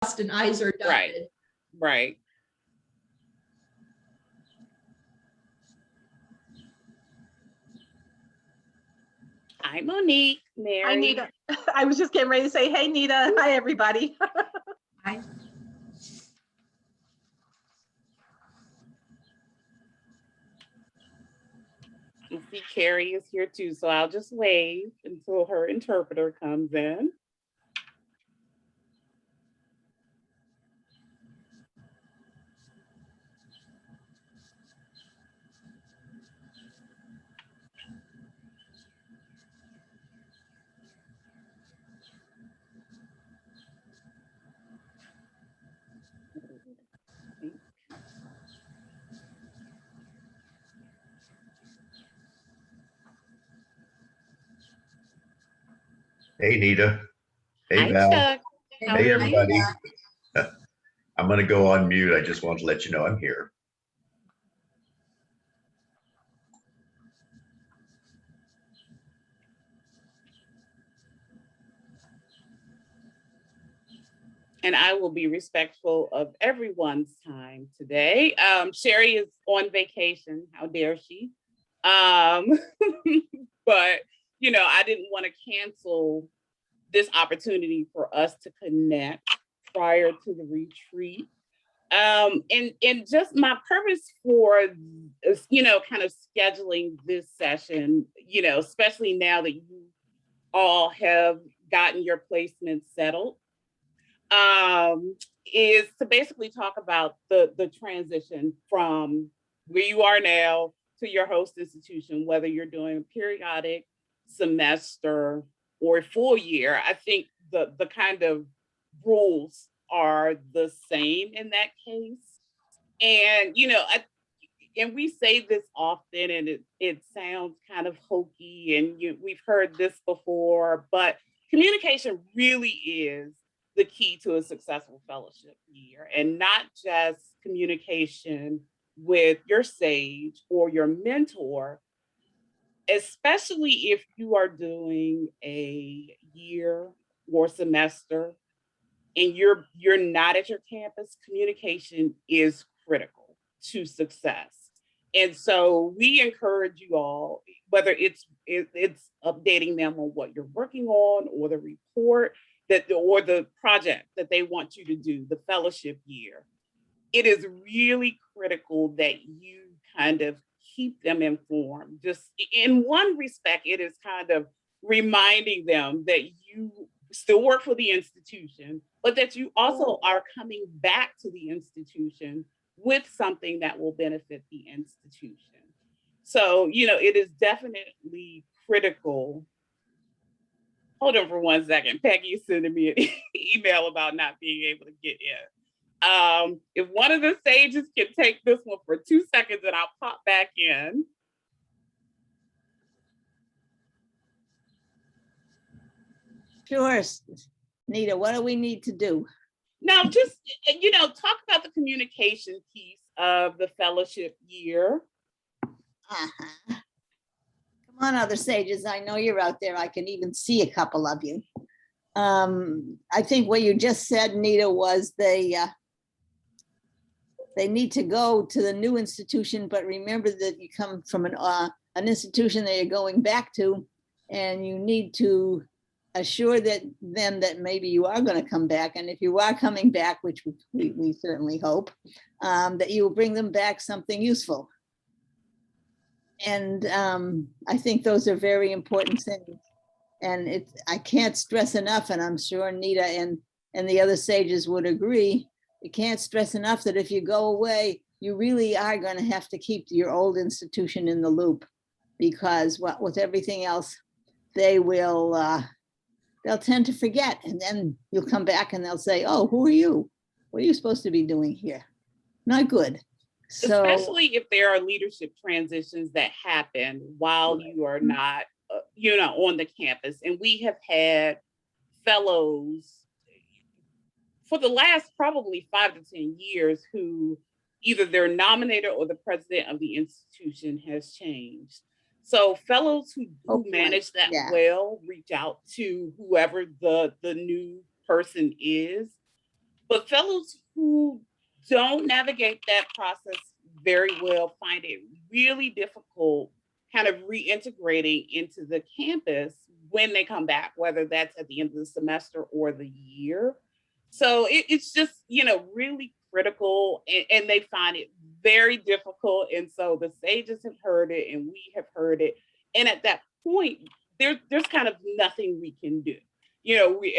crossed and I's are dotted. Right. Hi, Monique. Mary. Hi, Nita. I was just getting ready to say, hey, Nita. Hi, everybody. Hi. You see Carrie is here too, so I'll just wave until her interpreter comes in. Hey, Nita. Hey, Hi, Val. Chuck. Hey, everybody. I'm going to go on mute. I just want to let you know I'm here. And I will be respectful of everyone's time today. Sherry is on vacation. How dare she? But, you know, I didn't want to cancel this opportunity for us to connect prior to the retreat. And just my purpose for, you know, kind of scheduling this session, you know, especially now that you all have gotten your placements settled, is to basically talk about the transition from where you are now to your host institution, whether you're doing a periodic, semester, or a full year. I think the kind of rules are the same in that case. And, you know, and we say this often, and it sounds kind of hokey, and we've heard this before, but communication really is the key to a successful fellowship year, and not just communication with your sage or your mentor, especially if you are doing a year or semester and you're not at your campus. Communication is critical to success. And so we encourage you all, whether it's updating them on what you're working on, or the report or the project that they want you to do, the fellowship year. It is really critical that you kind of keep them informed. Just in one respect, it is kind of reminding them that you still work for the institution, but that you also are coming back to the institution with something that will benefit the institution. So, you know, it is definitely critical. Hold on for 1 second. Peggy is sending me an email about not being able to get in. If one of the sages can take this one for 2 seconds, and I'll pop back in. Sure, Nita, what do we need to do? Now, just, you know, talk about the communication piece of the fellowship year. Uh-huh. Come on, other sages. I know you're out there. I can even see a couple of you. I think what you just said, Nita, was they need to go to the new institution, but remember that you come from an institution that you're going back to, and you need to assure them that maybe you are going to come back. And if you are coming back, which we certainly hope, that you will bring them back something useful. And I think those are very important things. And I can't stress enough, and I'm sure Nita and the other sages would agree, you can't stress enough that if you go away, you really are going to have to keep your old institution in the loop, because with everything else, they'll tend to forget, and then you'll come back and they'll say, oh, who are you? What are you supposed to be doing here? Not good. So, especially if there are leadership transitions that happen while you are not, you know, on the campus. And we have had fellows for the last probably 5 to 10 years who either their nominator or the president of the institution has changed. So fellows who manage that well reach out to whoever the new person is. But fellows who don't navigate that process very well find it really difficult kind of reintegrating into the campus when they come back, whether that's at the end of the semester or the year. So it's just, really critical, and they find it very difficult. And so the sages have heard it and we have heard it. And at that point, there's kind of nothing we can do.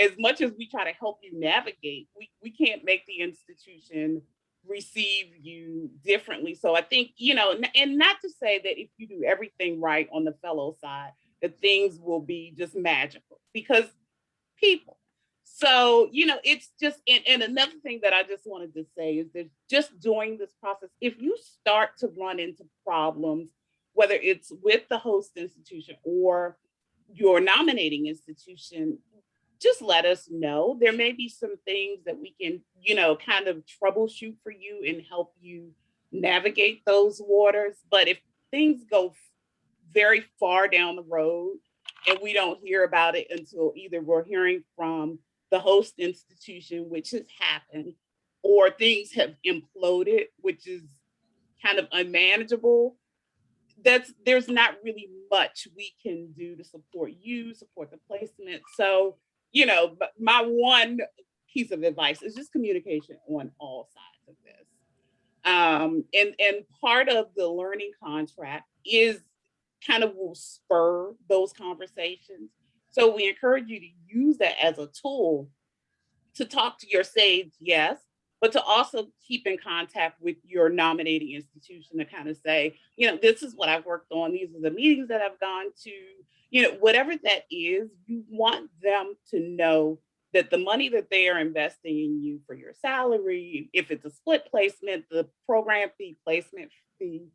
As much as we try to help you navigate, we can't make the institution receive you differently. So I think, and not to say that if you do everything right on the fellow side, that things will be just magical, because people. So, it's just, and another thing that I just wanted to say is that just during this process, if you start to run into problems, whether it's with the host institution or your nominating institution, just let us know. There may be some things that we can, kind of troubleshoot for you and help you navigate those waters. But if things go very far down the road and we don't hear about it until either we're hearing from the host institution, which has happened, or things have imploded, which is kind of unmanageable, there's not really much we can do to support you, support the placement. So, but my one piece of advice is just communication on all sides of this. And part of the learning contract is kind of will spur those conversations. So we encourage you to use that as a tool to talk to your SAGE, yes, but to also keep in contact with your nominating institution to kind of say, this is what I've worked on. These are the meetings that I've gone to, whatever that is, you want them to know that the money that they are investing in you for your salary, if it's a split placement, the program fee, placement fee,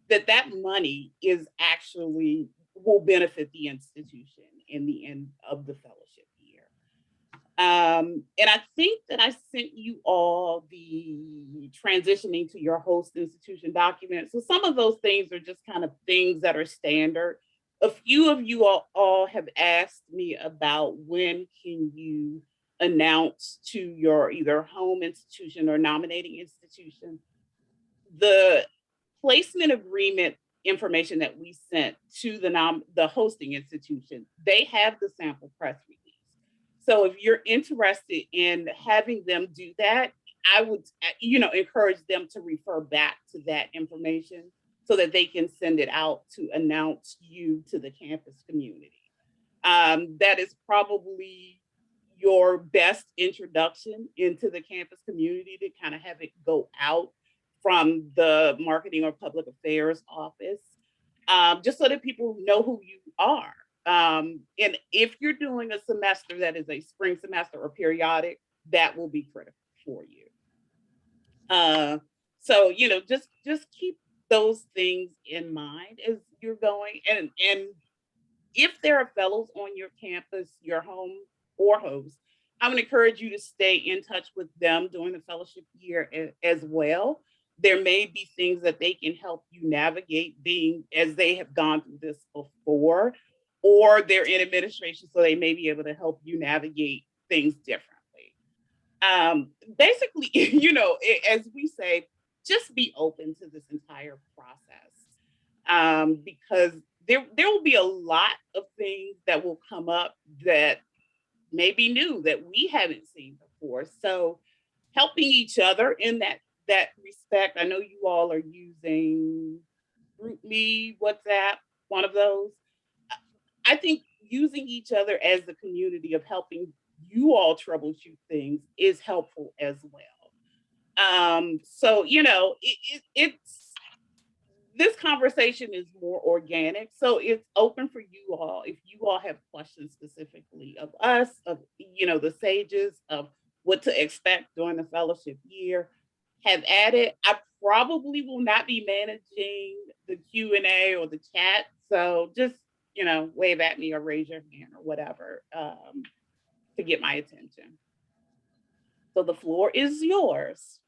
that money is actually will benefit the institution in the end of the fellowship year. And I think that I sent you all the transitioning to your host institution document. So some of those things are just kind of things that are standard. A few of you all have asked me about when can you announce to your either home institution or nominating institution. The placement agreement information that we sent to the hosting institution, they have the sample press release. So if you're interested in having them do that, I would, encourage them to refer back to that information so that they can send it out to announce you to the campus community. That is probably your best introduction into the campus community, to kind of have it go out from the marketing or public affairs office, just so that people know who you are. And if you're doing a semester that is a spring semester or periodic, that will be critical for you. So, just keep those things in mind as you're going. And if there are fellows on your campus, your home or host, I would encourage you to stay in touch with them during the fellowship year as well. There may be things that they can help you navigate, being as they have gone through this before, or they're in administration, so they may be able to help you navigate things differently. Basically, as we say, just be open to this entire process, because there will be a lot of things that will come up that may be new that we haven't seen before. So helping each other in that respect. I know you all are using GroupMe, WhatsApp, one of those. I think using each other as the community of helping you all troubleshoot things is helpful as well. So it's this conversation is more organic, so it's open for you all. If you all have questions specifically of us, of the sages, of what to expect during the fellowship year, have at it. I probably will not be managing the Q&A or the chat, so just wave at me or raise your hand or whatever, to get my attention. So the floor is yours.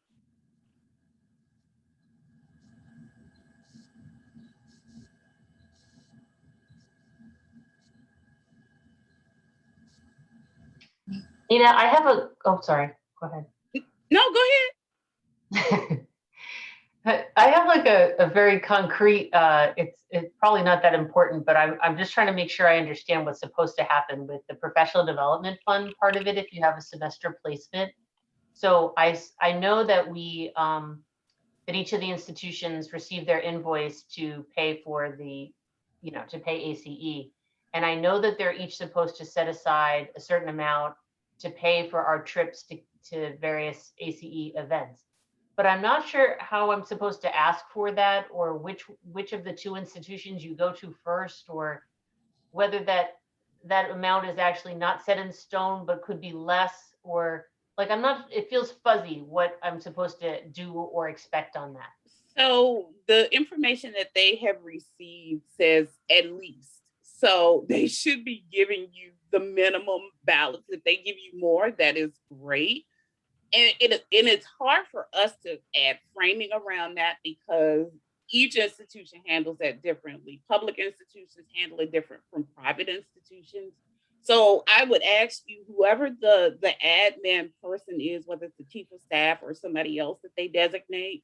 Nina, I have oh, sorry, go ahead. like a very concrete, it's probably not that important, but I'm just trying to make sure I understand what's supposed to happen with the professional development fund part of it if you have a semester placement. So I know that that each of the institutions receive their invoice to pay for to pay ACE. And I know that they're each supposed to set aside a certain amount to pay for our trips to various ACE events. But I'm not sure how I'm supposed to ask for that, or which of the two institutions you go to first, or whether that amount is actually not set in stone, but could be less, or like, it feels fuzzy what I'm supposed to do or expect on that. So the information that they have received says at least. So they should be giving you the minimum balance. If they give you more, that is great. And it's hard for us to add framing around that because each institution handles that differently. Public institutions handle it different from private institutions. So I would ask you, whoever the admin person is, whether it's the chief of staff or somebody else that they designate,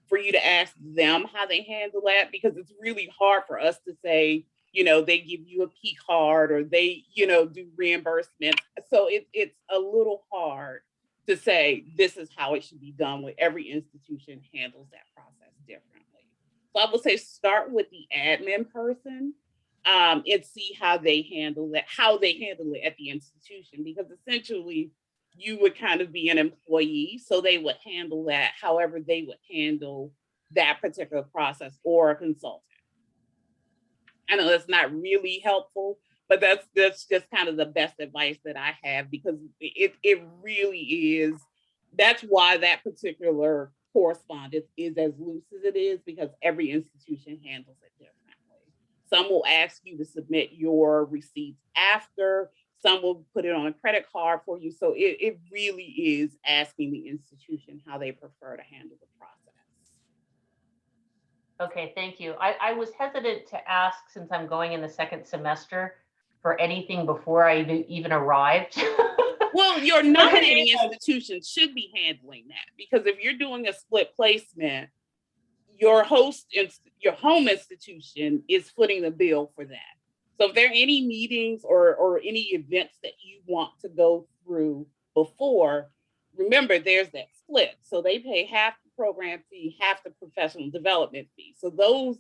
for you to ask them how they handle that, because it's really hard for us to say, they give you a P card or they, do reimbursement. So it's a little hard to say this is how it should be done when every institution handles that process differently. So I would say start with the admin person and see how they handle it at the institution, because essentially you would kind of be an employee. So they would handle that however they would handle that particular process, or a consultant. I know that's not really helpful, but that's just kind of the best advice that I have, because it really is. That's why that particular correspondence is as loose as it is, because every institution handles it differently. Some will ask you to submit your receipts after, some will put it on a credit card for you. So it really is asking the institution how they prefer to handle the process. Okay, thank you. I was hesitant to ask, since I'm going in the second semester, for anything before I even arrived. Well, your nominating institution should be handling that, because if you're doing a split placement, your home institution is footing the bill for that. So if there are any meetings or any events that you want to go through before, remember there's that split. So they pay half the program fee, half the professional development fee. So those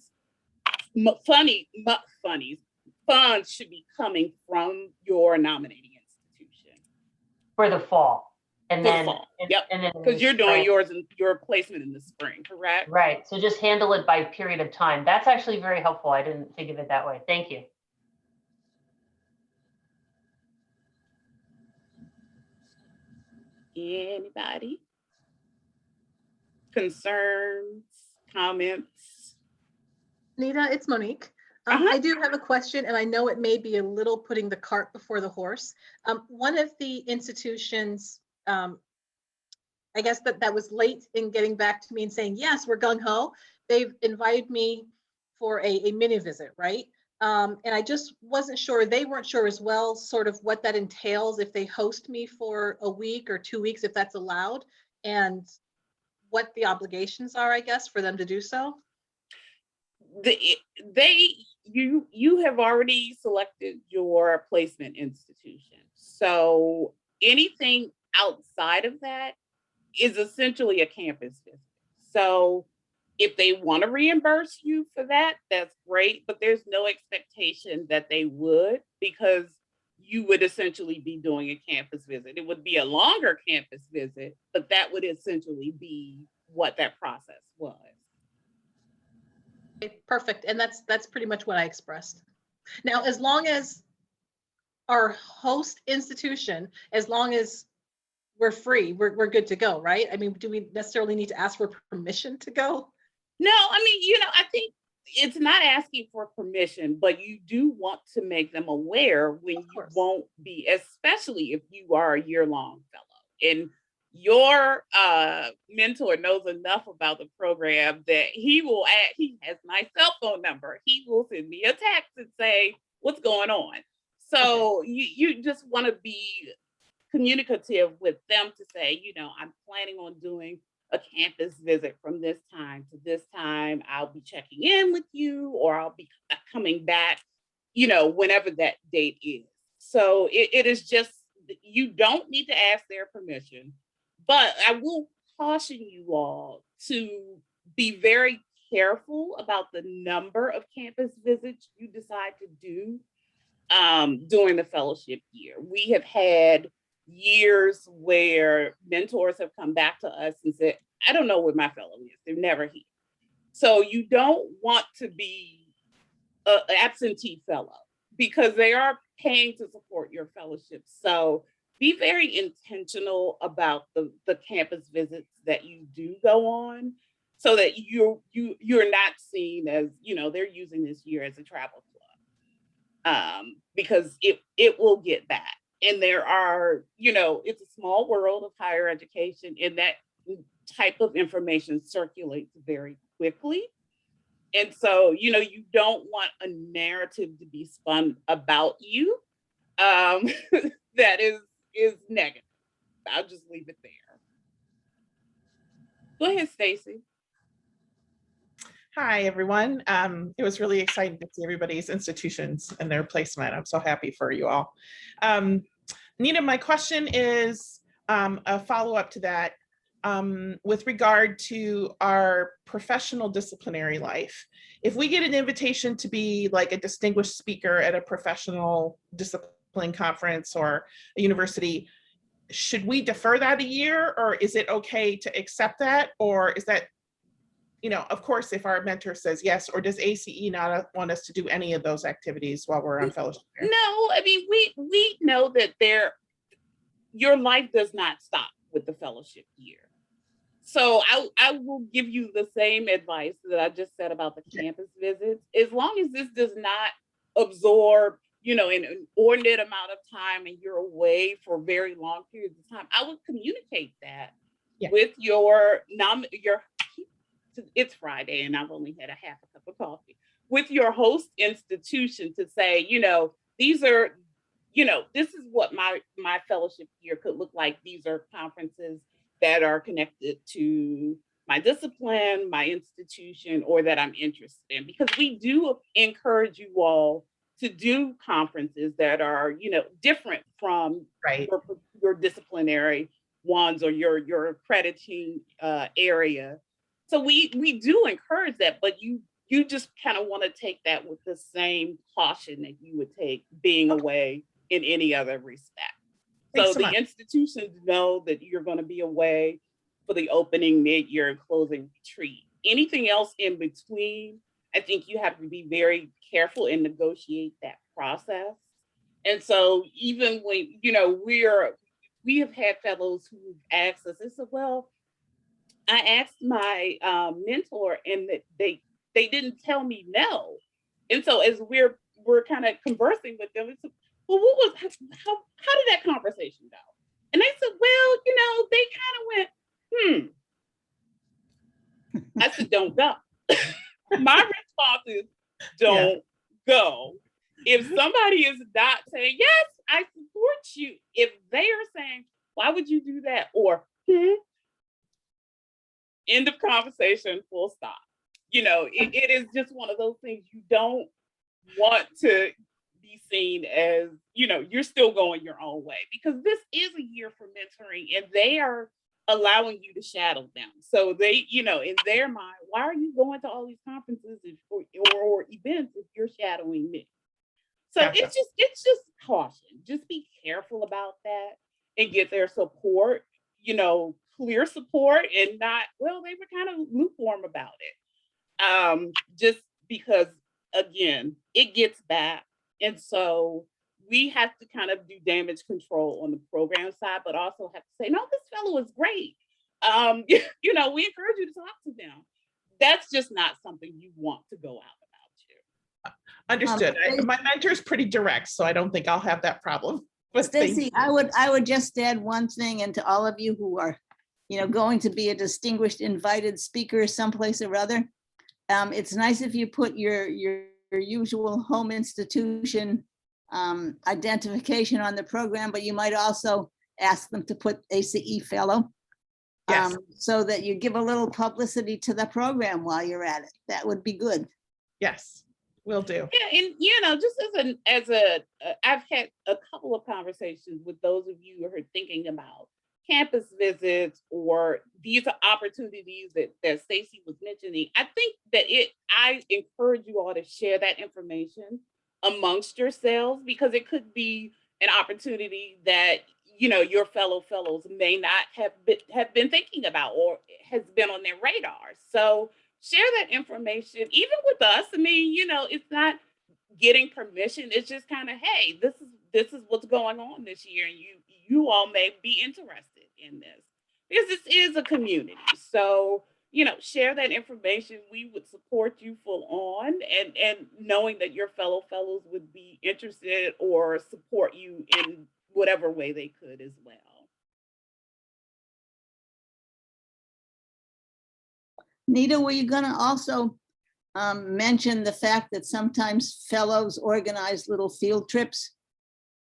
funds should be coming from your nominating institution for the fall. And for then, the fall. and, Yep. and then Because you're doing your placement in the spring, correct? Right. So just handle it by period of time. That's actually very helpful. I didn't think of it that way. Thank you. Anybody? Concerns, comments? Nita, it's Monique. I do have a question, and I know it may be a little putting the cart before the horse. One of the institutions, I guess that was late in getting back to me and saying, yes, we're gung-ho. They've invited me for a mini visit, right? And I just wasn't sure, they weren't sure as well, sort of what that entails if they host me for a week or 2 weeks, if that's allowed, and what the obligations are, I guess, for them to do so. You have already selected your placement institution. So anything outside of that is essentially a campus visit. So if they want to reimburse you for that, that's great, but there's no expectation that they would, because you would essentially be doing a campus visit. It would be a longer campus visit, but that would essentially be what that process was. Okay, perfect. And that's pretty much what I expressed. Now, as long as our host institution, as long as we're free, we're good to go, right? I mean, do we necessarily need to ask for permission to go? No, I mean, I think it's not asking for permission, but you do want to make them aware when you won't be, especially if you are a year-long fellow. And your mentor knows enough about the program that he has my cell phone number. He will send me a text and say, what's going on? So you just want to be communicative with them to say, I'm planning on doing a campus visit from this time to this time. I'll be checking in with you, or I'll be coming back, whenever that date is. So it is just, you don't need to ask their permission, but I will caution you all to be very careful about the number of campus visits you decide to do during the fellowship year. We have had years where mentors have come back to us and said, I don't know where my fellow is. They're never here. So you don't want to be an absentee fellow because they are paying to support your fellowship. So be very intentional about the campus visits that you do go on, so that you're not seen as, they're using this year as a travel club, because it will get back. And there are, it's a small world of higher education, and that type of information circulates very quickly. And so, you don't want a narrative to be spun about you that is negative. I'll just leave it there. Go ahead, Stacy. Hi, everyone. It was really exciting to see everybody's institutions and their placement. I'm so happy for you all. Nina, my question is a follow-up to that. With regard to our professional disciplinary life, if we get an invitation to be like a distinguished speaker at a professional discipline conference or a university, should we defer that a year, or is it okay to accept that? Or is that, of course, if our mentor says yes, or does ACE not want us to do any of those activities while we're on fellowship? No, I mean, we know that your life does not stop with the fellowship year. So I will give you the same advice that I just said about the campus visits. As long as this does not absorb, an inordinate amount of time and you're away for very long periods of time, I would communicate that with it's Friday and I've only had a half a cup of coffee, with your host institution to say, these are, this is what my fellowship year could look like. These are conferences that are connected to my discipline, my institution, or that I'm interested in. Because we do encourage you all to do conferences that are, different from your disciplinary ones or your accrediting area. So we do encourage that, but you just kind of want to take that with the same caution that you would take being away in any other respect. So the institutions know that you're going to be away for the opening, mid-year, and closing retreat. Anything else in between, I think you have to be very careful and negotiate that process. And so even when, we have had fellows who've asked us, they said, well, I asked my mentor and that they didn't tell me no. And so as we're kind of conversing with them, it's, well, how did that conversation go? And they said, well, they kind of went, I said, don't go. My response is, don't go. If somebody is not saying, yes, I support you, if they are saying, why would you do that? Or, end of conversation, full stop. It is just one of those things you don't want to be seen as, you're still going your own way, because this is a year for mentoring and they are allowing you to shadow them. So they, in their mind, why are you going to all these conferences or events if you're shadowing me? So it's just caution. Just be careful about that and get their support, clear support, and not, well, they were kind of lukewarm about it. Just because, again, it gets back. And so we have to kind of do damage control on the program side, but also have to say, no, this fellow is great. We encourage you to talk to them. That's just not something you want to go out about you. Understood. My mentor is pretty direct, so I don't think I'll have that problem. Stacy, I would just add one thing, and to all of you who are, going to be a distinguished invited speaker someplace or other, it's nice if you put your usual home institution identification on the program, but you might also ask them to put ACE fellow. Yes. So that you give a little publicity to the program while you're at it. That would be good. Yes, will do. Yeah, and just I've had a couple of conversations with those of you who are thinking about campus visits or these are opportunities that Stacy was mentioning. I think that I encourage you all to share that information amongst yourselves because it could be an opportunity that your fellows may not have been thinking about or has been on their radar. So share that information even with us. I mean, it's not getting permission. It's just kind of, hey, this is what's going on this year, and you all may be interested in this because this is a community. So share that information. We would support you full on, and knowing that your fellows would be interested or support you in whatever way they could as well. Nita, were you gonna also mention the fact that sometimes fellows organize little field trips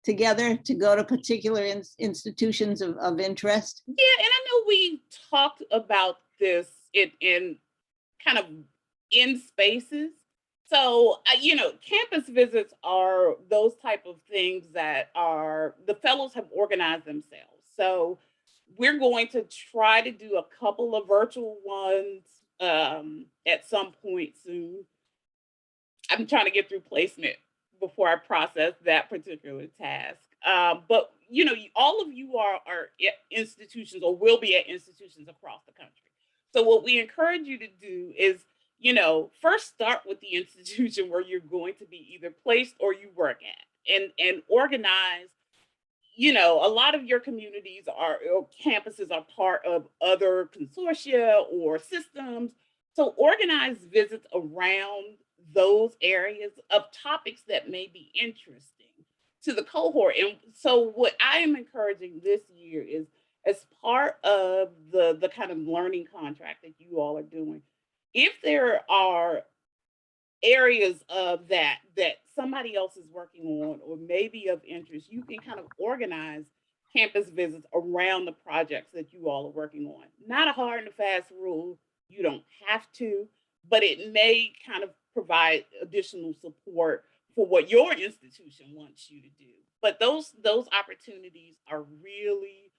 together to go to particular institutions of interest? Yeah, and I know we talked about this in kind of in spaces. So, campus visits are those type of things that are the fellows have organized themselves. So, we're going to try to do a couple of virtual ones at some point soon. I'm trying to get through placement before I process that particular task. But all of you are at institutions or will be at institutions across the country. So what we encourage you to do is, first start with the institution where you're going to be either placed or you work at, and organize. A lot of your communities or campuses are part of other consortia or systems. So organize visits around those areas of topics that may be interesting to the cohort. And so what I am encouraging this year is as part of the kind of learning contract that you all are doing, if there are areas of that somebody else is working on or maybe of interest, you can kind of organize campus visits around the projects that you all are working on. Not a hard and fast rule. You don't have to, but it may kind of provide additional support for what your institution wants you to do. But those opportunities are really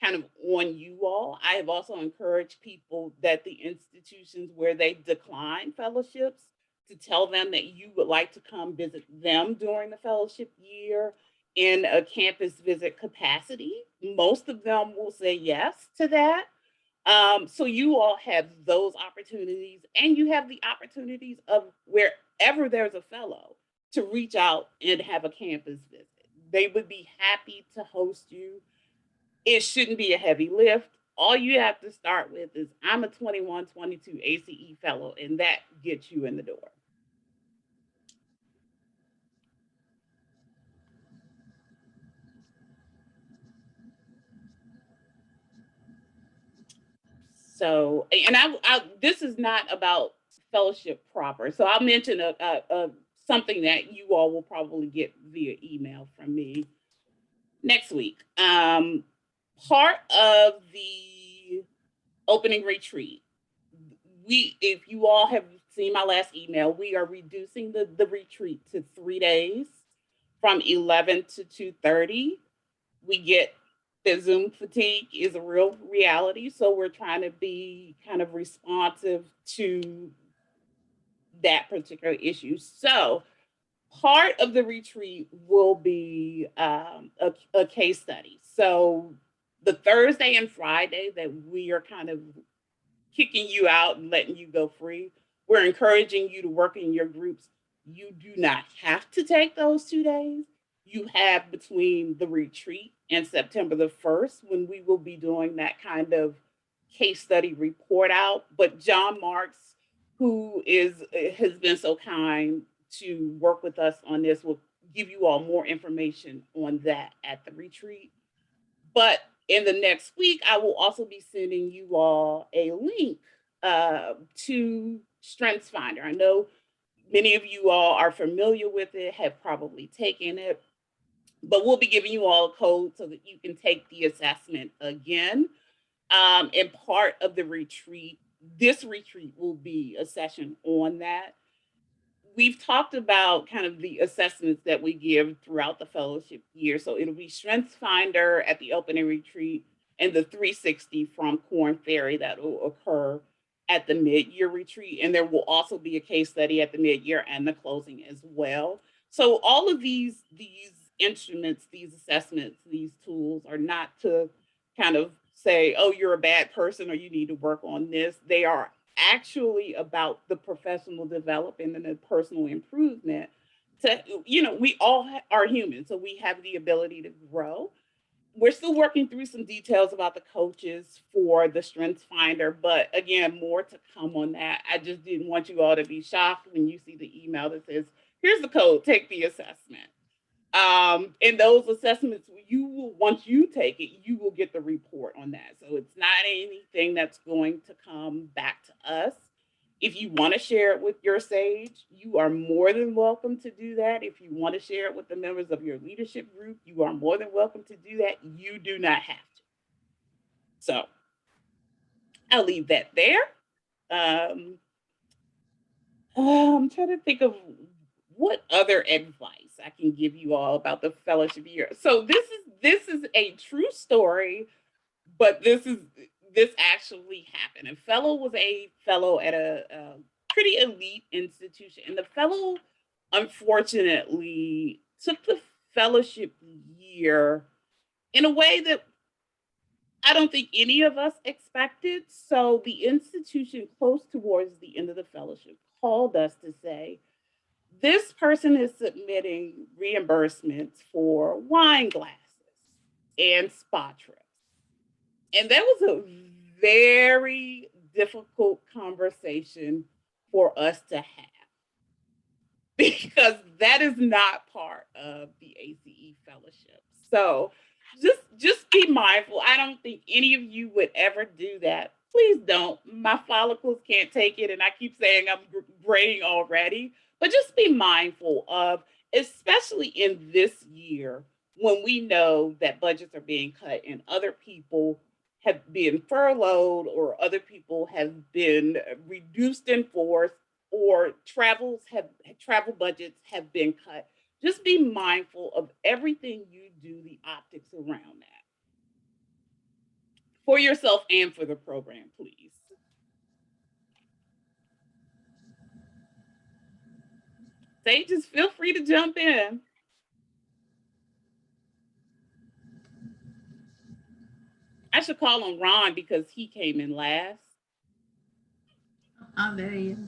kind of on you all. I have also encouraged people that the institutions where they decline fellowships to tell them that you would like to come visit them during the fellowship year in a campus visit capacity. Most of them will say yes to that. So you all have those opportunities, and you have the opportunities of wherever there's a fellow to reach out and have a campus visit. They would be happy to host you. It shouldn't be a heavy lift. All you have to start with is I'm a 21-22 ACE fellow, and that gets you in the door. So, and this is not about fellowship proper. So I'll mention a something that you all will probably get via email from me next week. Part of the opening retreat, if you all have seen my last email, we are reducing the retreat to 3 days from 11 to 2:30. We get that Zoom fatigue is a real reality. So we're trying to be kind of responsive to that particular issue. So part of the retreat will be a case study. So the Thursday and Friday that we are kind of kicking you out and letting you go free, we're encouraging you to work in your groups. You do not have to take those 2 days. You have between the retreat and September the 1st when we will be doing that kind of case study report out. But John Marks, who has been so kind to work with us on this, will give you all more information on that at the retreat. But in the next week, I will also be sending you all a link to StrengthsFinder. I know many of you all are familiar with it, have probably taken it, but we'll be giving you all a code so that you can take the assessment again. And part of the retreat, this retreat will be a session on that. We've talked about kind of the assessments that we give throughout the fellowship year. So it'll be Strengths Finder at the opening retreat and the 360 from Corn Ferry that will occur at the mid-year retreat. And there will also be a case study at the mid-year and the closing as well. So all of these instruments, these assessments, these tools are not to kind of say, oh, you're a bad person or you need to work on this. They are actually about the professional development and the personal improvement. To, we all are human, so we have the ability to grow. We're still working through some details about the coaches for the Strengths Finder, but again, more to come on that. I just didn't want you all to be shocked when you see the email that says, here's the code, take the assessment. And those assessments, once you take it, you will get the report on that. So it's not anything that's going to come back to us. If you want to share it with your SAGE, you are more than welcome to do that. If you want to share it with the members of your leadership group, you are more than welcome to do that. You do not have to. So I'll leave that there. I'm trying to think of what other advice I can give you all about the fellowship year. So this is a true story, but this actually happened. A fellow was a fellow at a pretty elite institution, and the fellow unfortunately took the fellowship year in a way that I don't think any of us expected. So the institution close towards the end of the fellowship called us to say, this person is submitting reimbursements for wine glasses and spa trips. And that was a very difficult conversation for us to have because that is not part of the ACE fellowship. So just be mindful. I don't think any of you would ever do that. Please don't. My follicles can't take it. And I keep saying I'm graying already. But just be mindful of, especially in this year, when we know that budgets are being cut and other people have been furloughed or other people have been reduced in force or travel budgets have been cut. Just be mindful of everything you do, the optics around that. For yourself and for the program, please. Just feel free to jump in. I should call on Ron because he came in last. Oh, there he is.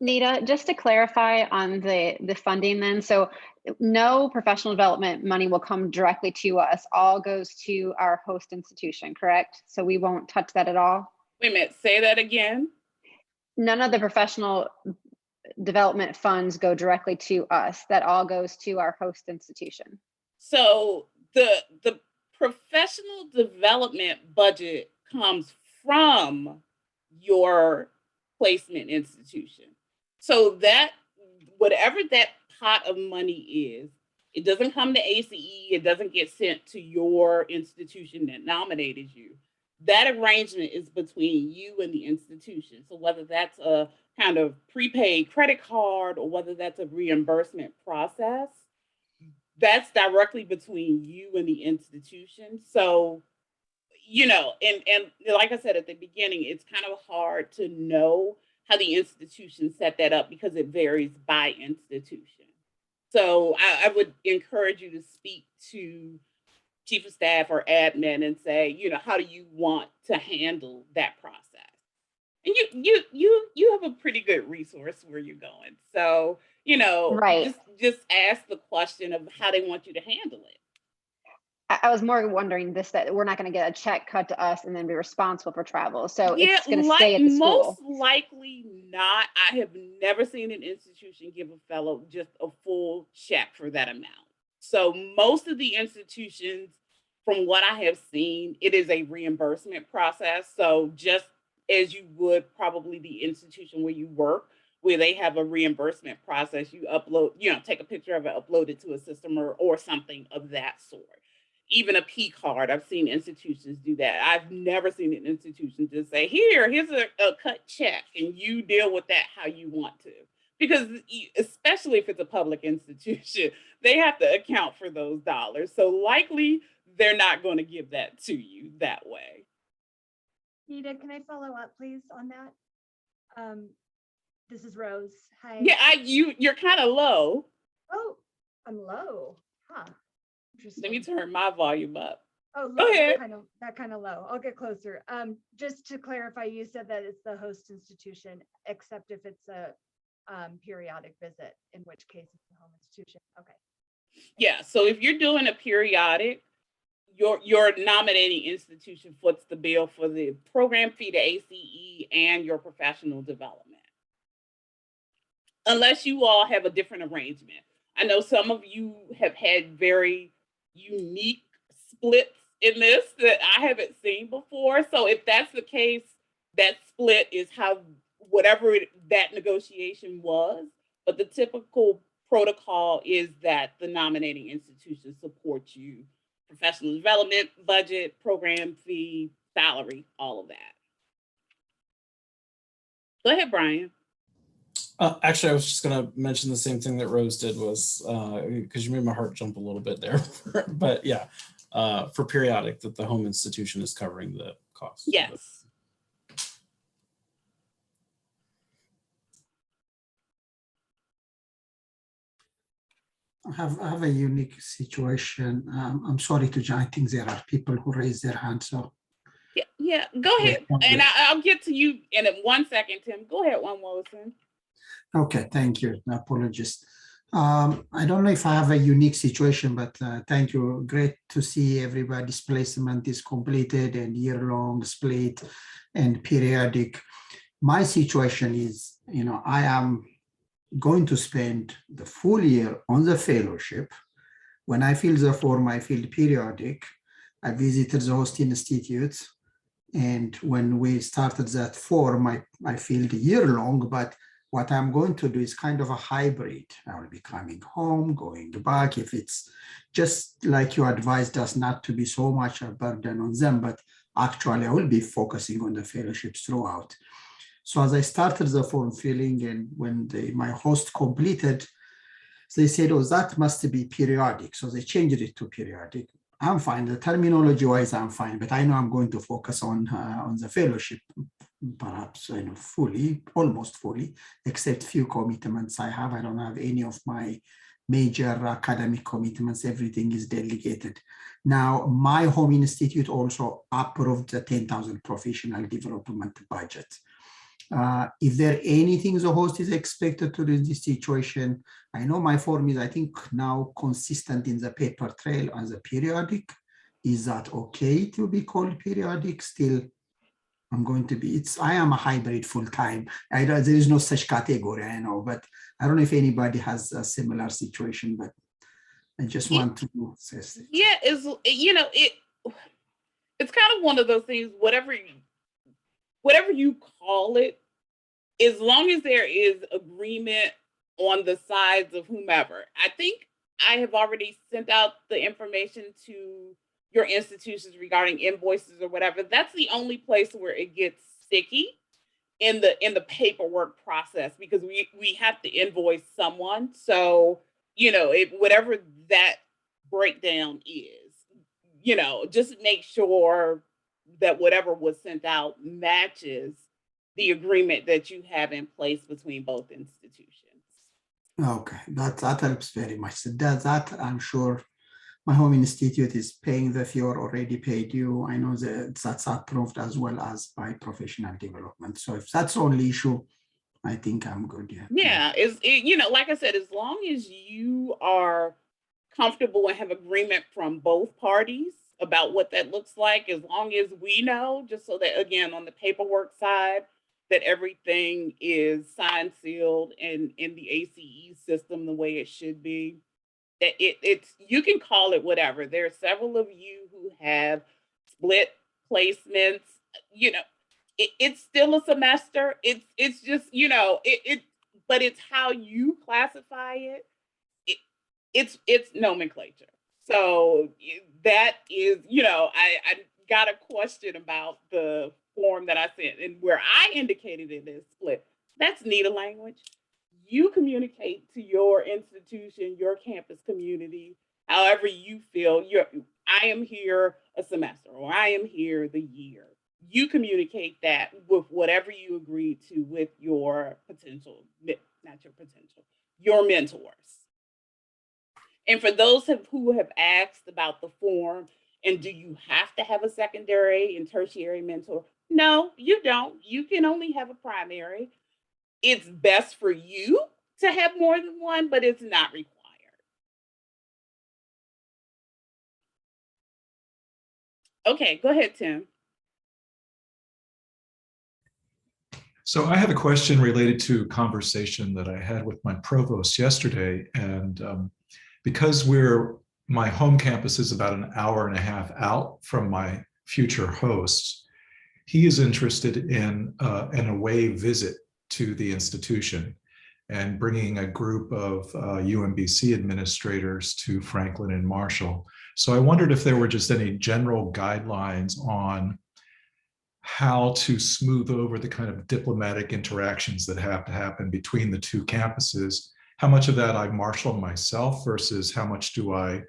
Nita, just to clarify on the funding then, so no professional development money will come directly to us. All goes to our host institution, correct? So we won't touch that at all? Wait a minute, say that again. None of the professional development funds go directly to us. That all goes to our host institution. So the professional development budget comes from your placement institution. So that whatever that pot of money is, it doesn't come to ACE, it doesn't get sent to your institution that nominated you. That arrangement is between you and the institution. So whether that's a kind of prepaid credit card or whether that's a reimbursement process, that's directly between you and the institution. So, and like I said at the beginning, it's kind of hard to know how the institution set that up because it varies by institution. So I would encourage you to speak to chief of staff or admin and say, how do you want to handle that process? And you have a pretty good resource where you're going. So, right. just ask the question of how they want you to handle it. I was more wondering that we're not going to get a check cut to us and then be responsible for travel. So it's going to stay at the school. Most likely not. I have never seen an institution give a fellow just a full check for that amount. So most of the institutions, from what I have seen, it is a reimbursement process. So just as you would probably the institution where you work, where they have a reimbursement process. You upload, take a picture of it, upload it to a system or something of that sort. Even a P card, I've seen institutions do that. I've never seen an institution just say, here's a cut check, and you deal with that how you want to. Because especially if it's a public institution, they have to account for those dollars. So likely they're not going to give that to you that way. Nita, can I follow up, please, on that? This is Rose. Hi. Yeah, you're kind of low. Oh, I'm low. Huh. Let me Interesting. turn my volume up. Oh, Go low, ahead. that kind of low. I'll get closer. Just to clarify, you said that it's the host institution, except if it's a periodic visit, in which case it's the home institution. Okay. Yeah, so if you're doing a periodic, your nominating institution foots the bill for the program fee to ACE and your professional development. Unless you all have a different arrangement. I know some of you have had very unique splits in this that I haven't seen before. So if that's the case, that split is how whatever that negotiation was. But the typical protocol is that the nominating institution supports you, professional development, budget, program fee, salary, all of that. Go ahead, Brian. Actually, I was just going to mention the same thing that Rose did, was because you made my heart jump a little bit there. But yeah, for periodic, that the home institution is covering the cost. Yes. I have a unique situation. I'm sorry to join. I think there are people who raise their hands. So Yeah, go ahead. And I'll get to you in 1 second, Tim. Go ahead, Juan Wilson. okay, thank you. Apologies. I don't know if I have a unique situation, but thank you. Great to see everybody's placement is completed and year-long split and periodic. My situation is, I am going to spend the full year on the fellowship. When I fill the form, I fill periodic. I visited the host institute. And when we started that form, I filled year-long, but what I'm going to do is kind of a hybrid. I will be coming home, going back. If it's just like you advised us not to be so much a burden on them, but actually I will be focusing on the fellowships throughout. So as I started the form filling, and when my host completed, they said, oh, that must be periodic. So they changed it to periodic. I'm fine. The terminology wise, I'm fine, but I know I'm going to focus on the fellowship, perhaps fully, almost fully, except few commitments I have. I don't have any of my major academic commitments. Everything is delegated. Now, my home institute also approved the 10,000 professional development budget. Is there anything the host is expected to do in this situation? I know my form is, I think, now consistent in the paper trail as a periodic. Is that okay to be called periodic? Still, I'm going to be, I am a hybrid full-time. There is no such category, I know, but I don't know if anybody has a similar situation, but I just want to say it. Yeah, it's kind of one of those things, whatever you call it, as long as there is agreement on the sides of whomever. I think I have already sent out the information to your institutions regarding invoices or whatever. That's the only place where it gets sticky in the paperwork process, because we have to invoice someone. So, whatever that breakdown is, just make sure that whatever was sent out matches the agreement that you have in place between both institutions. Okay, that helps very much. That I'm sure my home institute is paying the fee or already paid you. I know that that's approved as well as by professional development. So if that's the only issue, I think I'm good. Yeah, like I said, as long as you are comfortable and have agreement from both parties about what that looks like, as long as we know, just so that, again, on the paperwork side, that everything is signed, sealed, and in the ACE system the way it should be. That it's you can call it whatever. There are several of you who have split placements. It's still a semester. It's just but it's how you classify it. It's nomenclature. So that is, I got a question about the form that I sent, and where I indicated it as split. That's NETA language. You communicate to your institution, your campus community, however you feel. I am here a semester, or I am here the year. You communicate that with whatever you agreed to with your potential, not your potential, your mentors. And for those who have asked about the form, and do you have to have a secondary and tertiary mentor? No, you don't. You can only have a primary. It's best for you to have more than one, but it's not required. Okay, go ahead, Tim. So I have a question related to a conversation that I had with my provost yesterday. And because my home campus is about an hour and a half out from my future hosts, he is interested in an away visit to the institution and bringing a group of UMBC administrators to Franklin and Marshall. So I wondered if there were just any general guidelines on how to smooth over the kind of diplomatic interactions that have to happen between the two campuses. How much of that I marshal myself versus how much do I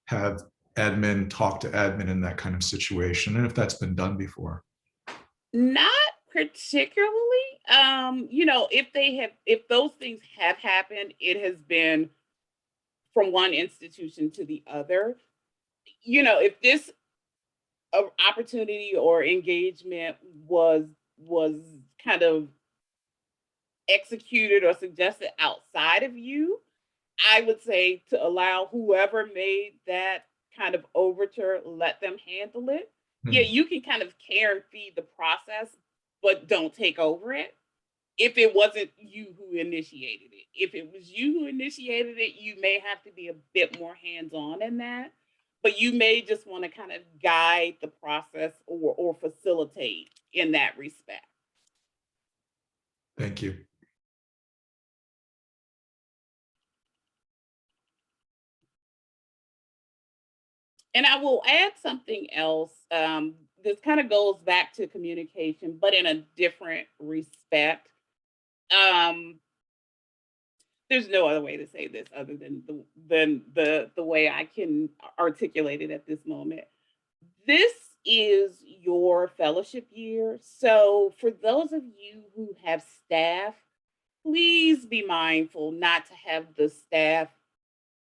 have admin talk to admin in that kind of situation, and if that's been done before? Not particularly. If those things have happened, it has been from one institution to the other. If this opportunity or engagement was kind of executed or suggested outside of you, I would say to allow whoever made that kind of overture, let them handle it. Yeah, you can kind of care and feed the process, but don't take over it if it wasn't you who initiated it. If it was you who initiated it, you may have to be a bit more hands-on in that, but you may just want to kind of guide the process or facilitate in that respect. Thank you. And I will add something else. This kind of goes back to communication, but in a different respect. There's no other way to say this other than the way I can articulate it at this moment. This is your fellowship year. So for those of you who have staff, please be mindful not to have the staff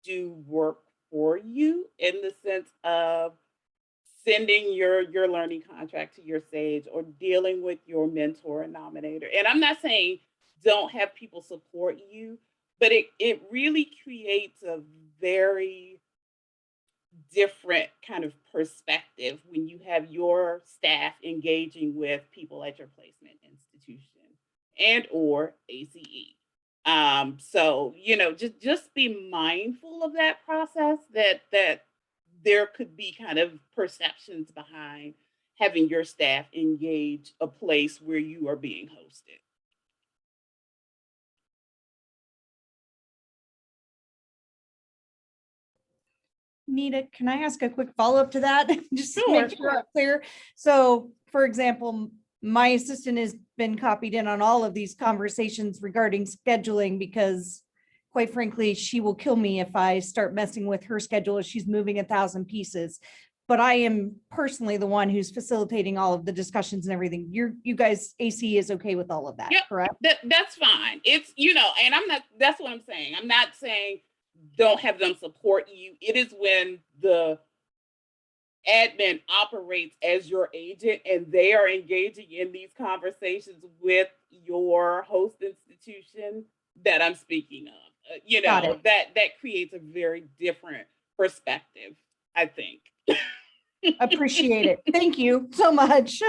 do work for you, in the sense of sending your learning contract to your SAGE or dealing with your mentor and nominator. And I'm not saying don't have people support you, but it really creates a very different kind of perspective when you have your staff engaging with people at your placement institution and or ACE. So just be mindful of that process, that there could be kind of perceptions behind having your staff engage a place where you are being hosted. Nita, can I ask a quick follow-up to that? Just to Sure. make sure I'm clear. So, for example, my assistant has been copied in on all of these conversations regarding scheduling, because quite frankly, she will kill me if I start messing with her schedule as she's moving 1,000 pieces. But I am personally the one who's facilitating all of the discussions and everything. You guys, AC is okay with all of that, Yep, correct? that's fine. It's, and that's what I'm saying. I'm not saying don't have them support you. It is when the admin operates as your agent and they are engaging in these conversations with your host institution that I'm speaking of. Got it. That creates a very different perspective, I think. Appreciate it. Thank you so much.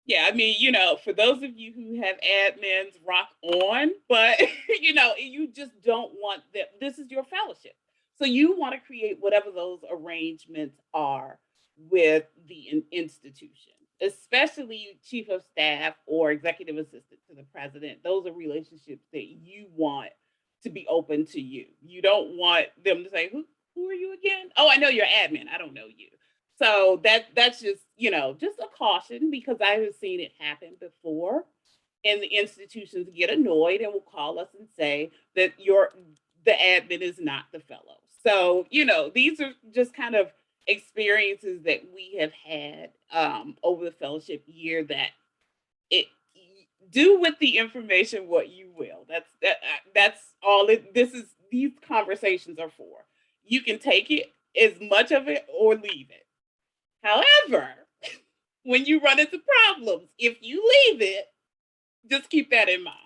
Yeah, I mean, for those of you who have admins, rock on, but you just don't want that. This is your fellowship. So you want to create whatever those arrangements are with the institution. especially chief of staff or executive assistant to the president. Those are relationships that you want to be open to you. You don't want them to say, who are you again? Oh, I know you're admin. I don't know you. So that's just, just a caution, because I have seen it happen before. And the institutions get annoyed and will call us and say that the admin is not the fellow. So, these are just kind of experiences that we have had over the fellowship year, that it do with the information what you will. That's all these conversations are for. You can take it, as much of it, or leave it. However, when you run into problems, if you leave it, just keep that in mind.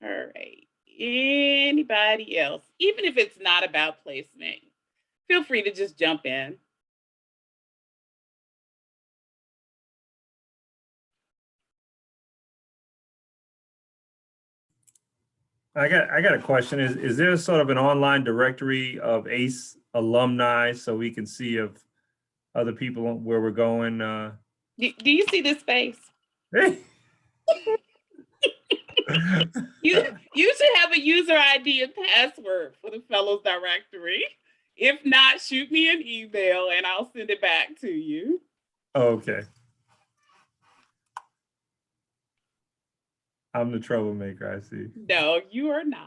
All right. Anybody else? Even if it's not about placement, feel free to just jump in. I got a question. Is there sort of an online directory of ACE alumni so we can see if other people where we're going? Do you see this space? Hey. You should have a user ID and password for the fellows directory. If not, shoot me an email and I'll send it back to you. Okay. I'm the troublemaker, I see. No, you are not.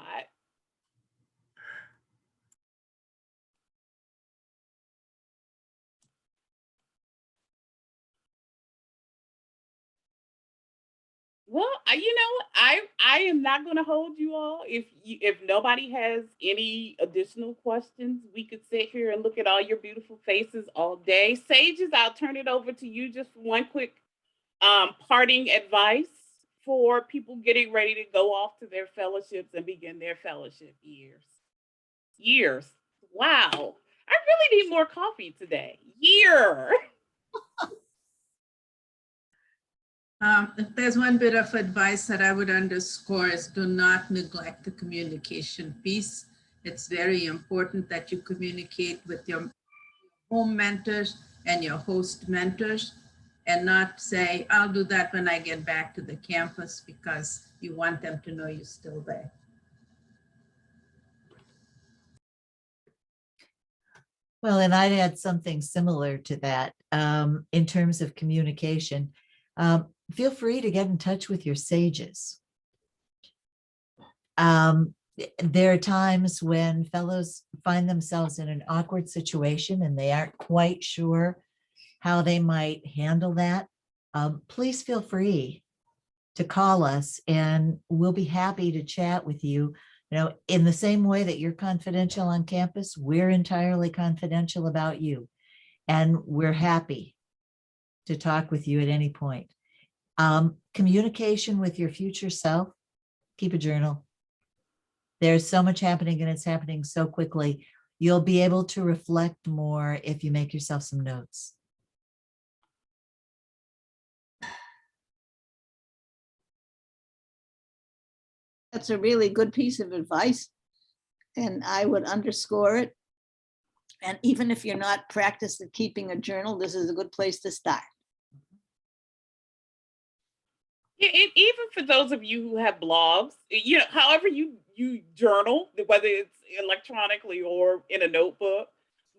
Well, I am not going to hold you all. If nobody has any additional questions, we could sit here and look at all your beautiful faces all day. Sages, I'll turn it over to you just for one quick parting advice for people getting ready to go off to their fellowships and begin their fellowship years. Wow. I really need more coffee today. If there's one bit of advice that I would underscore, is do not neglect the communication piece. It's very important that you communicate with your home mentors and your host mentors, and not say, I'll do that when I get back to the campus, because you want them to know you're still there. Well, and I'd add something similar to that in terms of communication. Feel free to get in touch with your sages. There are times when fellows find themselves in an awkward situation and they aren't quite sure how they might handle that. Please feel free to call us and we'll be happy to chat with you. In the same way that you're confidential on campus, we're entirely confidential about you. And we're happy to talk with you at any point. Communication with your future self, keep a journal. There's so much happening and it's happening so quickly. You'll be able to reflect more if you make yourself some notes. That's a really good piece of advice. And I would underscore it. And even if you're not practiced at keeping a journal, this is a good place to start. Yeah, even for those of you who have blogs, however you journal, whether it's electronically or in a notebook,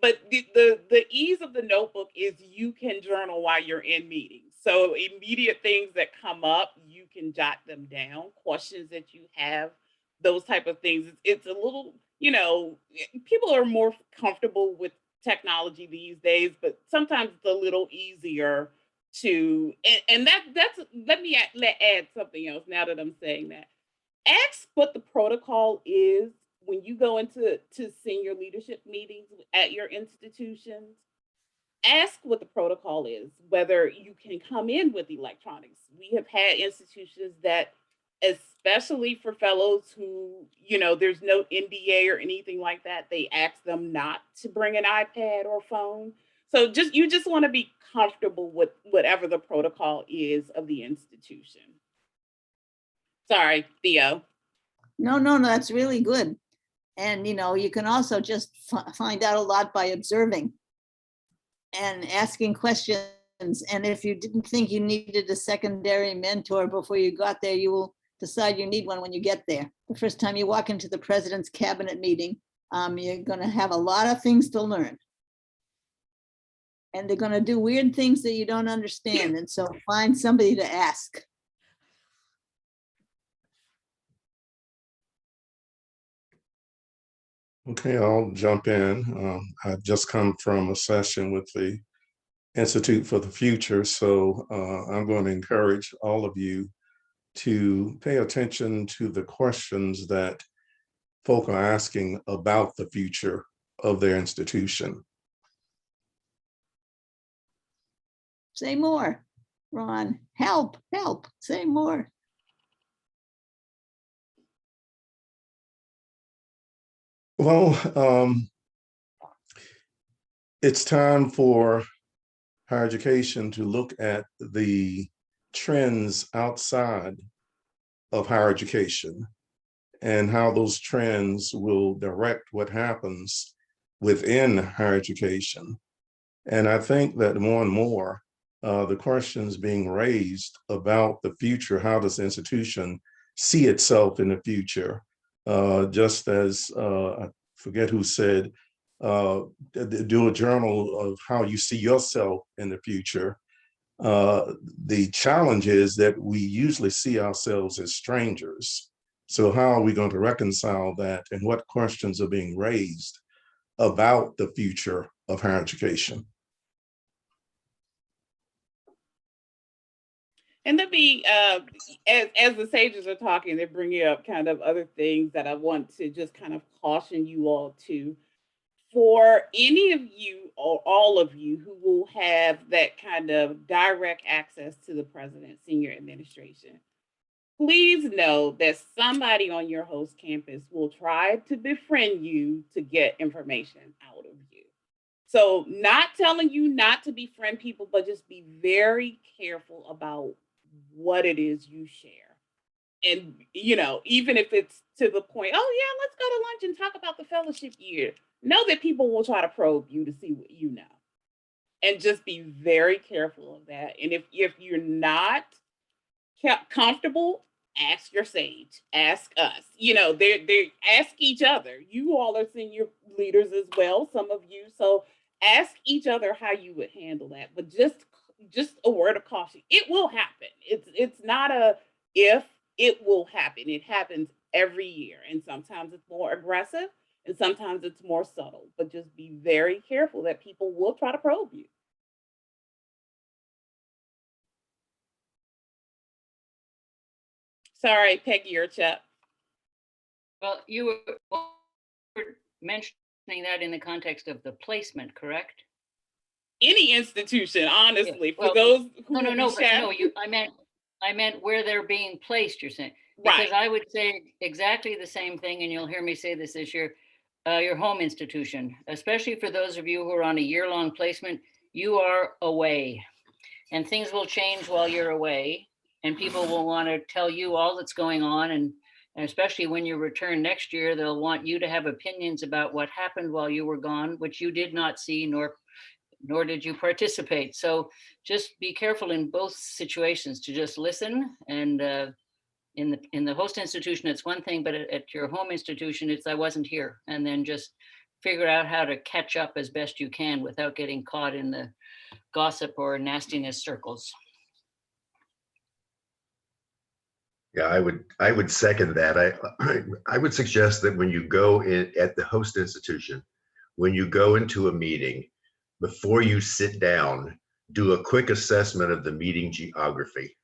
but the ease of the notebook is you can journal while you're in meetings. So immediate things that come up, you can jot them down, questions that you have, those type of things. It's a little, people are more comfortable with technology these days, but sometimes it's a little easier to, and that's, let me add something else now that I'm saying that. Ask what the protocol is when you go into senior leadership meetings at your institutions. Ask what the protocol is, whether you can come in with electronics. We have had institutions that, especially for fellows who, there's no NDA or anything like that, they ask them not to bring an iPad or phone. So you just want to be comfortable with whatever the protocol is of the institution. Sorry, Theo. No, that's really good. And, you can also just find out a lot by observing and asking questions. And if you didn't think you needed a secondary mentor before you got there, you will decide you need one when you get there. The first time you walk into the president's cabinet meeting, you're going to have a lot of things to learn. And they're going to do weird things that you don't understand. And so find somebody to ask. Okay, I'll jump in. I've just come from a session with the Institute for the Future, so I'm going to encourage all of you to pay attention to the questions that folk are asking about the future of their institution. Say more, Ron. Help, say more. Well, it's time for higher education to look at the trends outside of higher education and how those trends will direct what happens within higher education. And I think that more and more, the questions being raised about the future, how does the institution see itself in the future? Just as, I forget who said, do a journal of how you see yourself in the future. The challenge is that we usually see ourselves as strangers. So how are we going to reconcile that, and what questions are being raised about the future of higher education? And to be, as the sages are talking, they're bringing up kind of other things that I want to just kind of caution you all to. For any of you or all of you who will have that kind of direct access to the president's senior administration, please know that somebody on your host campus will try to befriend you to get information out of you. So not telling you not to befriend people, but just be very careful about what it is you share. And, even if it's to the point, oh yeah, let's go to lunch and talk about the fellowship year. Know that people will try to probe you to see what you know. And just be very careful of that. And if you're not comfortable, ask your sage, ask us. They ask each other. You all are senior leaders as well, some of you. So ask each other how you would handle that. But just a word of caution, it will happen. It's not a if, it will happen. It happens every year. And sometimes it's more aggressive and sometimes it's more subtle. But just be very careful that people will try to probe you. Sorry, Peggy or Chuck. Well, you were mentioning that in the context of the placement, correct? Any institution, honestly, Yeah. Well, for those who no, I meant where they're being placed, you're saying. Because right. I would say exactly the same thing, and you'll hear me say this year, your home institution, especially for those of you who are on a year-long placement, you are away. And things will change while you're away. And people will want to tell you all that's going on. And especially when you return next year, they'll want you to have opinions about what happened while you were gone, which you did not see, nor did you participate. So just be careful in both situations to just listen. And in the host institution, it's one thing, but at your home institution, it's I wasn't here. And then just figure out how to catch up as best you can without getting caught in the gossip or nastiness circles. Yeah, I would second that. I would suggest that when you go in at the host institution, when you go into a meeting, before you sit down, do a quick assessment of the meeting geography.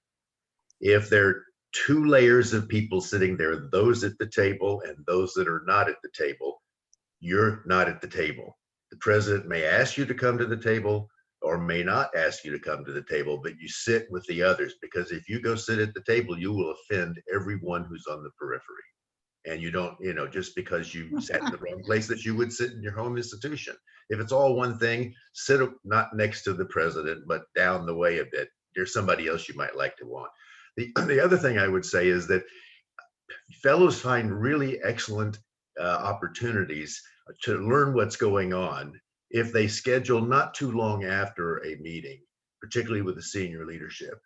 If there are two layers of people sitting there, those at the table and those that are not at the table, you're not at the table. The president may ask you to come to the table or may not ask you to come to the table, but you sit with the others, because if you go sit at the table, you will offend everyone who's on the periphery. And you don't, just because you sat in the wrong place that you would sit in your home institution. If it's all one thing, sit not next to the president, but down the way a bit. There's somebody else you might like to want. The other thing I would say is that fellows find really excellent opportunities to learn what's going on if they schedule not too long after a meeting, particularly with the senior leadership,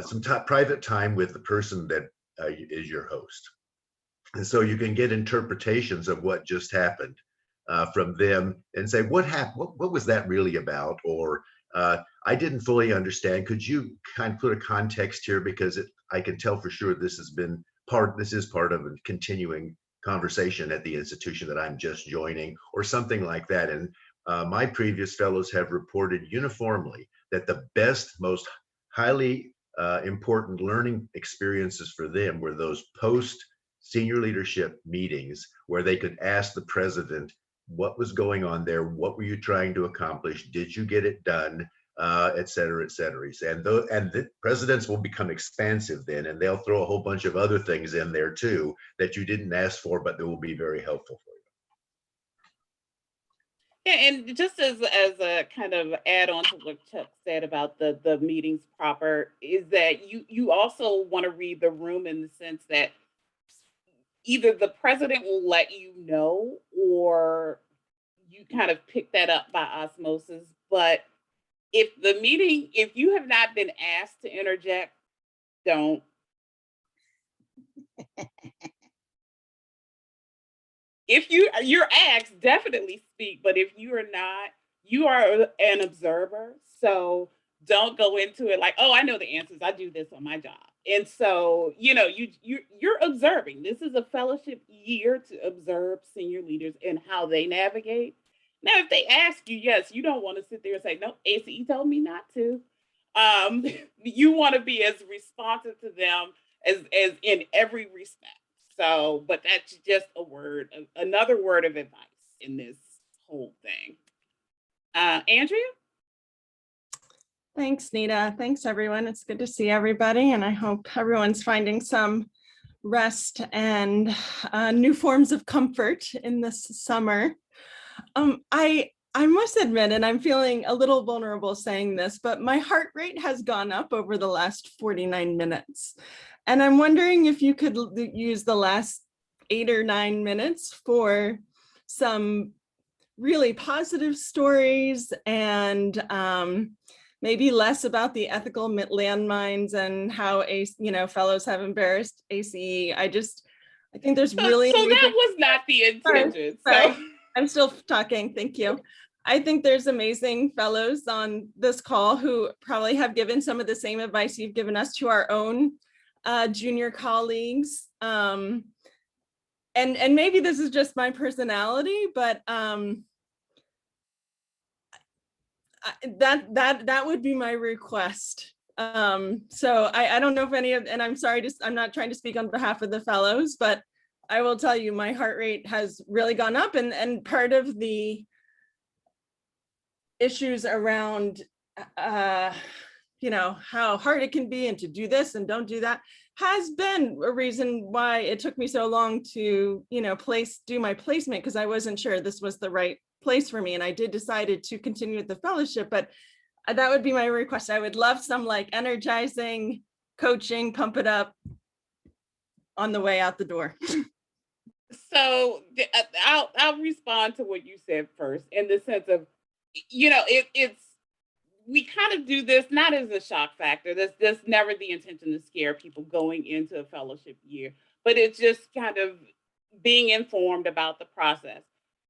some private time with the person that is your host. And so you can get interpretations of what just happened from them and say, what happened? What was that really about? Or I didn't fully understand. Could you kind of put a context here, because I can tell for sure this is part of a continuing conversation at the institution that I'm just joining, or something like that. And my previous fellows have reported uniformly that the best, most highly important learning experiences for them were those post senior leadership meetings where they could ask the president what was going on there, what were you trying to accomplish, did you get it done, et cetera, et cetera. And the presidents will become expansive then, and they'll throw a whole bunch of other things in there too that you didn't ask for, but that will be very helpful for you. Yeah, and just as a kind of add on to what Chuck said about the meetings proper, is that you also want to read the room in the sense that either the president will let you know, or you kind of pick that up by osmosis. But if you have not been asked to interject, don't. If you're asked, definitely speak. But if you are not, you are an observer. So don't go into it like, oh, I know the answers. I do this on my job. And so, you're observing. This is a fellowship year to observe senior leaders and how they navigate. Now, if they ask you, yes, you don't want to sit there and say, no, ACE told me not to. You want to be as responsive to them as in every respect. So, but that's just another word of advice in this whole thing. Andrea? Thanks, Nita. Thanks, everyone. It's good to see everybody, and I hope everyone's finding some rest and new forms of comfort in this summer. I must admit, and I'm feeling a little vulnerable saying this, but my heart rate has gone up over the last 49 minutes. And I'm wondering if you could use the last 8 or 9 minutes for some really positive stories and maybe less about the ethical landmines and how fellows have embarrassed ACE. I think there's really so that was not the intention. Sorry. I'm still talking. Thank you. I think there's amazing fellows on this call who probably have given some of the same advice you've given us to our own junior colleagues. And maybe this is just my personality, but that would be my request. So I don't know if and I'm sorry, I'm not trying to speak on behalf of the fellows, but I will tell you my heart rate has really gone up, and part of the issues around how hard it can be and to do this and don't do that has been a reason why it took me so long to do my placement, because I wasn't sure this was the right place for me, and I did decided to continue with the fellowship. But that would be my request. I would love some energizing coaching, pump it up on the way out the door. So I'll respond to what you said first, in the sense of, it's we kind of do this not as a shock factor. That's never the intention to scare people going into a fellowship year, but it's just kind of being informed about the process.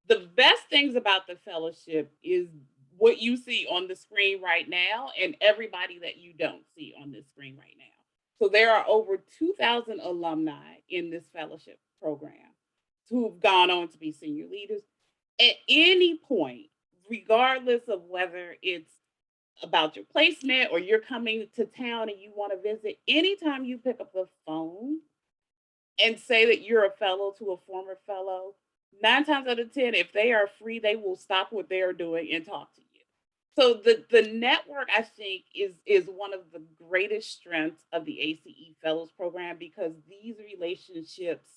The best things about the fellowship is what you see on the screen right now, and everybody that you don't see on this screen right now. So there are over 2,000 alumni in this fellowship program who've gone on to be senior leaders. At any point, regardless of whether it's about your placement or you're coming to town and you want to visit, anytime you pick up the phone and say that you're a fellow to a former fellow, 9 times out of 10, if they are free, they will stop what they are doing and talk to you. So the network, I think, is one of the greatest strengths of the ACE Fellows Program, because these relationships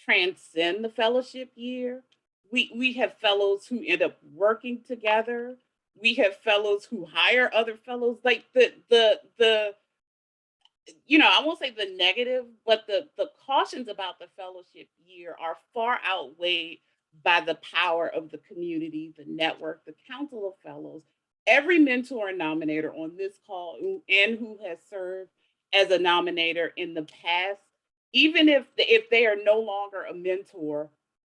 transcend the fellowship year. We have fellows who end up working together. We have fellows who hire other fellows. Like the I won't say the negative, but the cautions about the fellowship year are far outweighed by the power of the community, the network, the council of fellows, every mentor and nominator on this call and who has served as a nominator in the past, even if they are no longer a mentor,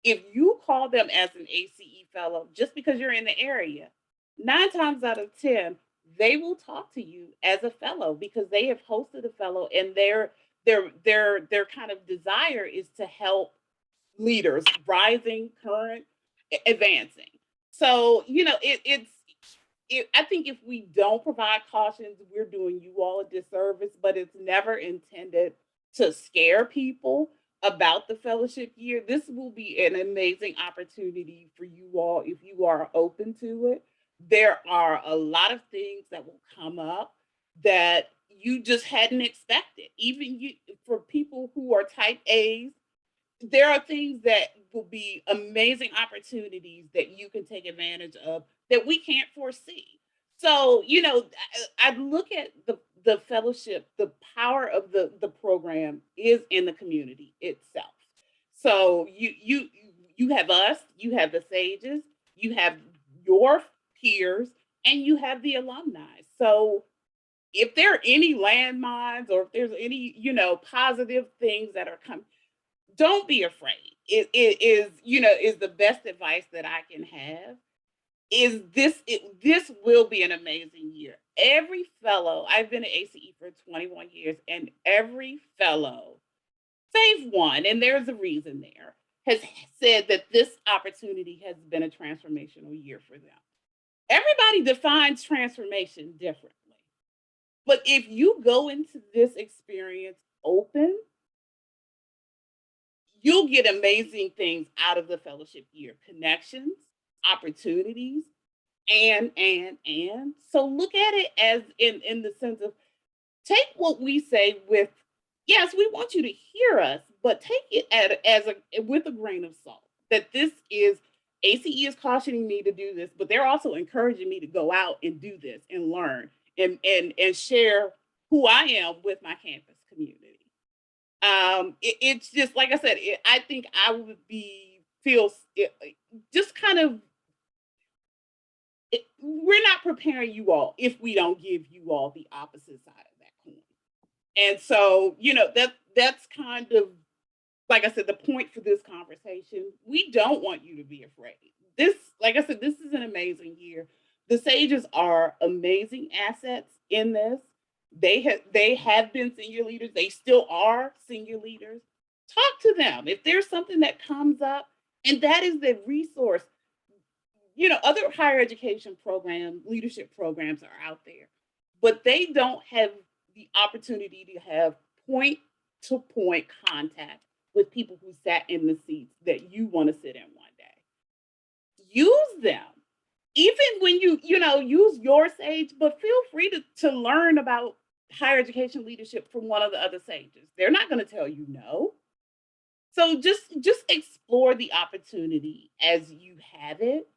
if you call them as an ACE fellow, just because you're in the area, 9 times out of 10, they will talk to you as a fellow because they have hosted a fellow, and their kind of desire is to help leaders, rising, current, advancing. So, I think if we don't provide cautions, we're doing you all a disservice, but it's never intended to scare people about the fellowship year. This will be an amazing opportunity for you all if you are open to it. There are a lot of things that will come up that you just hadn't expected. Even for people who are type A's, there are things that will be amazing opportunities that you can take advantage of that we can't foresee. So, I look at the fellowship, the power of the program is in the community itself. So you have us, you have the sages, you have your peers, and you have the alumni. So if there are any landmines or if there's any, positive things that are coming, don't be afraid. It is the best advice that I can have. This will be an amazing year. Every fellow, I've been at ACE for 21 years, and every fellow, save one, and there's a reason there, has said that this opportunity has been a transformational year for them. Everybody defines transformation differently. But if you go into this experience open, you'll get amazing things out of the fellowship year: connections, opportunities, and. So look at it as in the sense of, take what we say with, yes, we want you to hear us, but take it with a grain of salt. That this is, ACE is cautioning me to do this, but they're also encouraging me to go out and do this and learn and share who I am with my campus community. It's just like I said, I think I would feel just kind of, we're not preparing you all if we don't give you all the opposite side of that coin. And so, that's kind of, like I said, the point for this conversation. We don't want you to be afraid. This, like I said, this is an amazing year. The sages are amazing assets in this. They have been senior leaders. They still are senior leaders. Talk to them. If there's something that comes up, and that is the resource. Other higher education programs, leadership programs are out there, but they don't have the opportunity to have point-to-point contact with people who sat in the seats that you want to sit in one day. Use them. Even when you use your sage, but feel free to learn about higher education leadership from one of the other sages. They're not going to tell you no. So just explore the opportunity as you have it,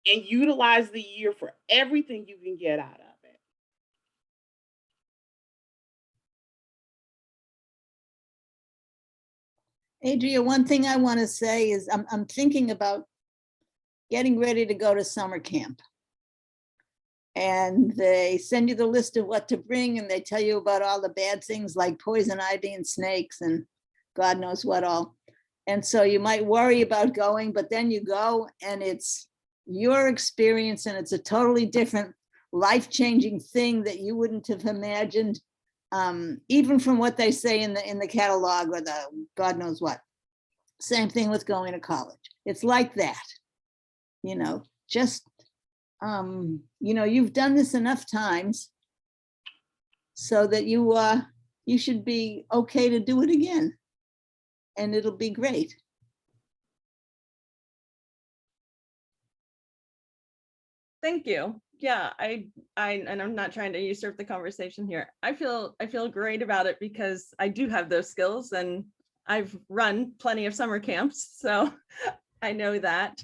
and utilize the year for everything you can get out of it. Adria, one thing I want to say is I'm thinking about getting ready to go to summer camp. And they send you the list of what to bring, and they tell you about all the bad things like poison ivy and snakes and God knows what all. And so you might worry about going, but then you go and it's your experience, and it's a totally different, life-changing thing that you wouldn't have imagined, even from what they say in the catalog or the God knows what. Same thing with going to college. It's like that, just, you've done this enough times so that you should be okay to do it again, and it'll be great. Thank you. Yeah, and I'm not trying to usurp the conversation here. I feel great about it because I do have those skills, and I've run plenty of summer camps, so I know that.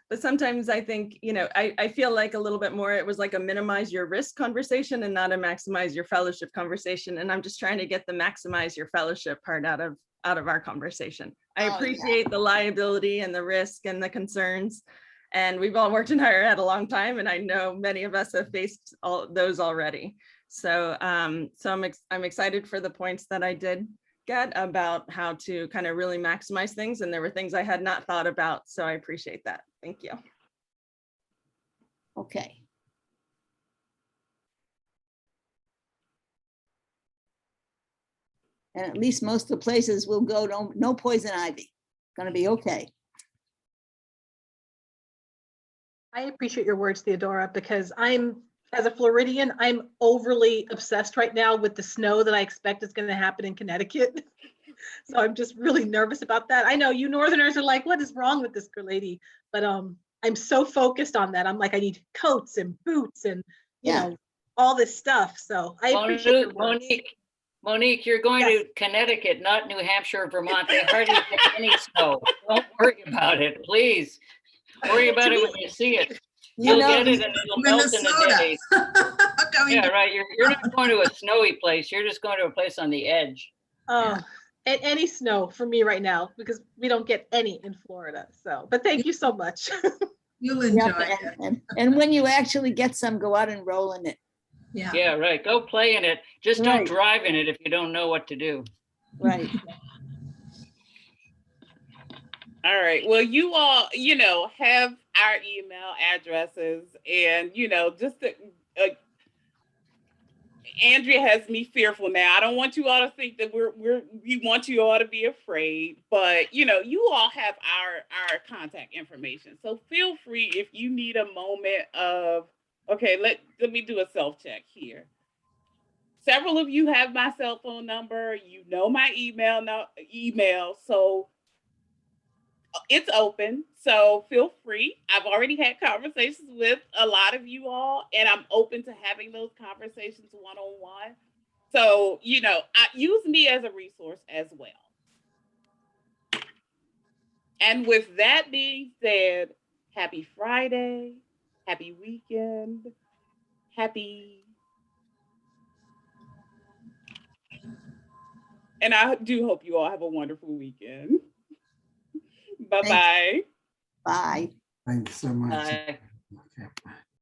But sometimes I think, you know, I feel like a little bit more, it was like a minimize your risk conversation and not a maximize your fellowship conversation. And I'm just trying to get the maximize your fellowship part out of our conversation. I Oh, yeah. appreciate the liability and the risk and the concerns. And we've all worked in higher ed a long time, and I know many of us have faced all those already. So, I'm excited for the points that I did get about how to kind of really maximize things. And there were things I had not thought about. So I appreciate that. Thank you. Okay. And at least most of the places will go, no poison ivy. Gonna be okay. I appreciate your words, Theodora, because as a Floridian, I'm overly obsessed right now with the snow that I expect is going to happen in Connecticut. So I'm just really nervous about that. I know you Northerners are like, what is wrong with this girl lady? But I'm so focused on that. I'm like, I need coats and boots and, you know, all this stuff. So I appreciate your words. Monique, you're going to Connecticut, not New Hampshire or Vermont. They hardly get any snow. Don't worry about it, please. Worry about it when you see it. You'll get it and it'll melt in a day. Yeah, right. You're not going to a snowy place. You're just going to a place on the edge. Oh, and any snow for me right now, because we don't get any in Florida. So, but thank you so much. You'll enjoy it. And when you actually get some, go out and roll in it. Yeah. Yeah, right. Go play in it. Just don't drive in it if you don't know what to do. Right. All right. Well, you all, you know, have our email addresses, and, you know, just to, Andrea has me fearful now. I don't want you all to think that we want you all to be afraid, but, you know, you all have our contact information. So feel free if you need a moment of, okay, let me do a self-check here. Several of you have my cell phone number. You know my email. So it's open. So feel free. I've already had conversations with a lot of you all, and I'm open to having those conversations one-on-one. So, you know, use me as a resource as well. And with that being said, happy Friday, happy weekend, and I do hope you all have a wonderful weekend. Bye-bye. Bye. Thanks so much. Bye. Okay.